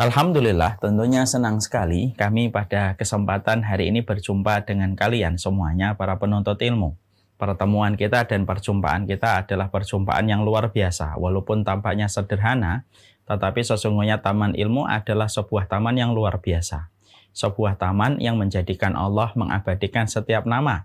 Alhamdulillah, tentunya senang sekali kami pada kesempatan hari ini berjumpa dengan kalian semuanya para penuntut ilmu. Pertemuan kita dan perjumpaan kita adalah perjumpaan yang luar biasa. Walaupun tampaknya sederhana, tetapi sesungguhnya taman ilmu adalah sebuah taman yang luar biasa. Sebuah taman yang menjadikan Allah mengabadikan setiap nama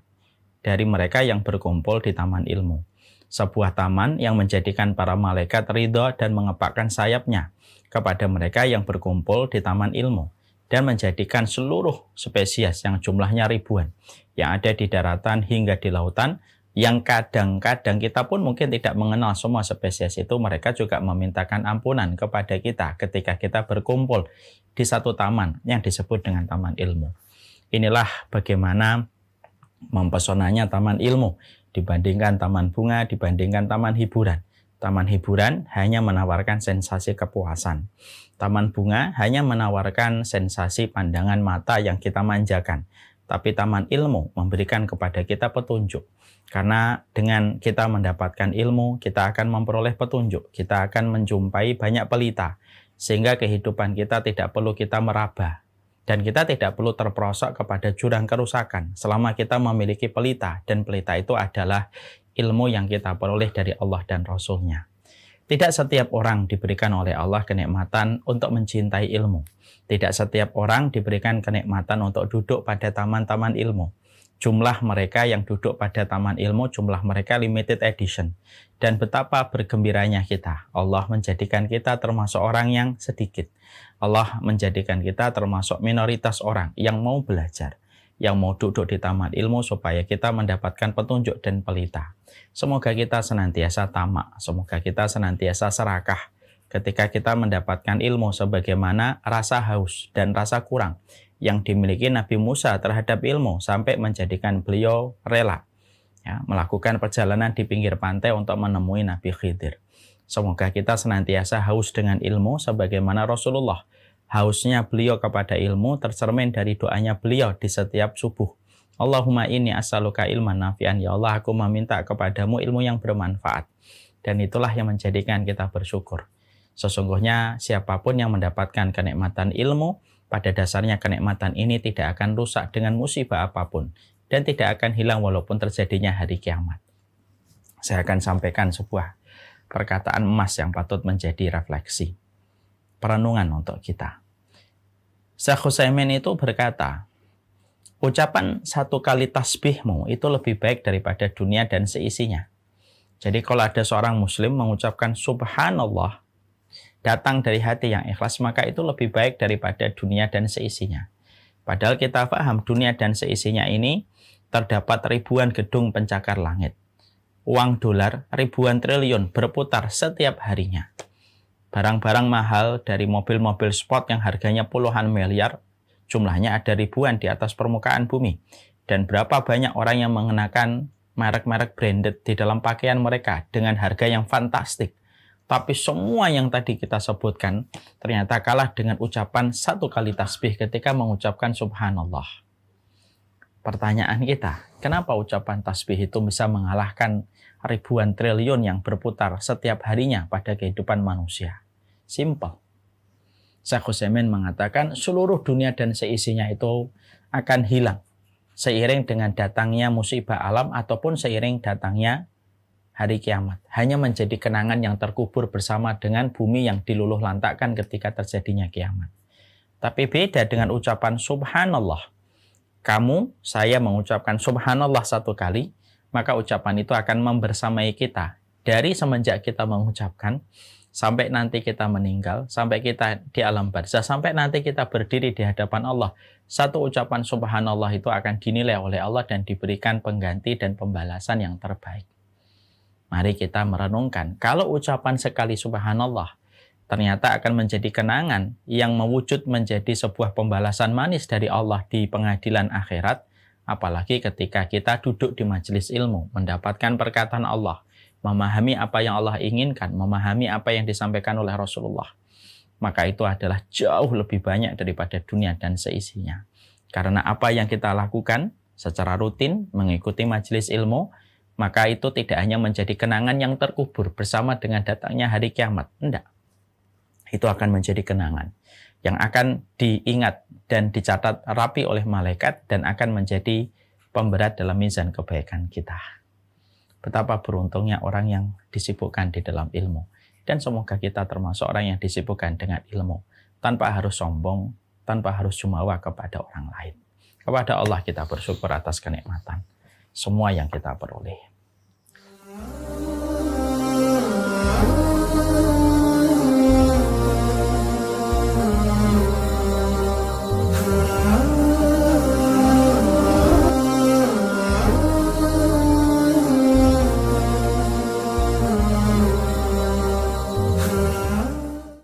dari mereka yang berkumpul di taman ilmu. Sebuah taman yang menjadikan para malaikat ridho dan mengepakkan sayapnya kepada mereka yang berkumpul di taman ilmu, dan menjadikan seluruh spesies yang jumlahnya ribuan yang ada di daratan hingga di lautan, yang kadang-kadang kita pun mungkin tidak mengenal semua spesies itu, mereka juga memintakan ampunan kepada kita ketika kita berkumpul di satu taman yang disebut dengan taman ilmu. Inilah bagaimana mempesonanya taman ilmu dibandingkan taman bunga, dibandingkan taman hiburan. Taman hiburan hanya menawarkan sensasi kepuasan. Taman bunga hanya menawarkan sensasi pandangan mata yang kita manjakan. Tapi taman ilmu memberikan kepada kita petunjuk. Karena dengan kita mendapatkan ilmu, kita akan memperoleh petunjuk. Kita akan menjumpai banyak pelita. Sehingga kehidupan kita tidak perlu kita meraba. Dan kita tidak perlu terperosok kepada jurang kerusakan. Selama kita memiliki pelita. Dan pelita itu adalah ilmu yang kita peroleh dari Allah dan Rasul-Nya. Tidak setiap orang diberikan oleh Allah kenikmatan untuk mencintai ilmu. Tidak setiap orang diberikan kenikmatan untuk duduk pada taman-taman ilmu. Jumlah mereka yang duduk pada taman ilmu, jumlah mereka limited edition. Dan betapa bergembiranya kita. Allah menjadikan kita termasuk orang yang sedikit. Allah menjadikan kita termasuk minoritas orang yang mau belajar, yang mau duduk di taman ilmu supaya kita mendapatkan petunjuk dan pelita. Semoga kita senantiasa tamak, semoga kita senantiasa serakah ketika kita mendapatkan ilmu, sebagaimana rasa haus dan rasa kurang yang dimiliki Nabi Musa terhadap ilmu sampai menjadikan beliau rela melakukan perjalanan di pinggir pantai untuk menemui Nabi Khidir. Semoga kita senantiasa haus dengan ilmu sebagaimana Rasulullah. Hausnya beliau kepada ilmu tercermin dari doanya beliau di setiap subuh. Allahumma inni as'aluka ilman nafi'an. Ya Allah, aku meminta kepadamu ilmu yang bermanfaat. Dan itulah yang menjadikan kita bersyukur. Sesungguhnya siapapun yang mendapatkan kenikmatan ilmu, pada dasarnya kenikmatan ini tidak akan rusak dengan musibah apapun. Dan tidak akan hilang walaupun terjadinya hari kiamat. Saya akan sampaikan sebuah perkataan emas yang patut menjadi refleksi. Perenungan untuk kita. Syekh Utsaimin itu berkata, ucapan satu kali tasbihmu itu lebih baik daripada dunia dan seisinya. Jadi kalau ada seorang muslim mengucapkan subhanallah, datang dari hati yang ikhlas, maka itu lebih baik daripada dunia dan seisinya. Padahal kita paham dunia dan seisinya ini terdapat ribuan gedung pencakar langit. Uang dolar ribuan triliun berputar setiap harinya. Barang-barang mahal dari mobil-mobil sport yang harganya puluhan miliar, jumlahnya ada ribuan di atas permukaan bumi. Dan berapa banyak orang yang mengenakan merek-merek branded di dalam pakaian mereka dengan harga yang fantastik. Tapi semua yang tadi kita sebutkan ternyata kalah dengan ucapan satu kali tasbih ketika mengucapkan subhanallah. Pertanyaan kita, kenapa ucapan tasbih itu bisa mengalahkan ribuan triliun yang berputar setiap harinya pada kehidupan manusia? Simple. Syekh Utsaimin mengatakan seluruh dunia dan seisinya itu akan hilang seiring dengan datangnya musibah alam ataupun seiring datangnya hari kiamat. Hanya menjadi kenangan yang terkubur bersama dengan bumi yang diluluh lantakkan ketika terjadinya kiamat. Tapi beda dengan ucapan subhanallah. Kamu, saya mengucapkan subhanallah satu kali, maka ucapan itu akan membersamai kita. Dari semenjak kita mengucapkan, sampai nanti kita meninggal, sampai kita di alam barzah, sampai nanti kita berdiri di hadapan Allah. Satu ucapan subhanallah itu akan dinilai oleh Allah dan diberikan pengganti dan pembalasan yang terbaik. Mari kita merenungkan, kalau ucapan sekali subhanallah ternyata akan menjadi kenangan yang mewujud menjadi sebuah pembalasan manis dari Allah di pengadilan akhirat, apalagi ketika kita duduk di majelis ilmu, mendapatkan perkataan Allah, memahami apa yang Allah inginkan, memahami apa yang disampaikan oleh Rasulullah. Maka itu adalah jauh lebih banyak daripada dunia dan seisinya. Karena apa yang kita lakukan secara rutin, mengikuti majelis ilmu, maka itu tidak hanya menjadi kenangan yang terkubur bersama dengan datangnya hari kiamat. Tidak. itu akan menjadi kenangan yang akan diingat dan dicatat rapi oleh malaikat dan akan menjadi pemberat dalam mizan kebaikan kita. Betapa beruntungnya orang yang disibukkan di dalam ilmu. Dan semoga kita termasuk orang yang disibukkan dengan ilmu. Tanpa harus sombong, tanpa harus jumawa kepada orang lain. Kepada Allah kita bersyukur atas kenikmatan semua yang kita peroleh.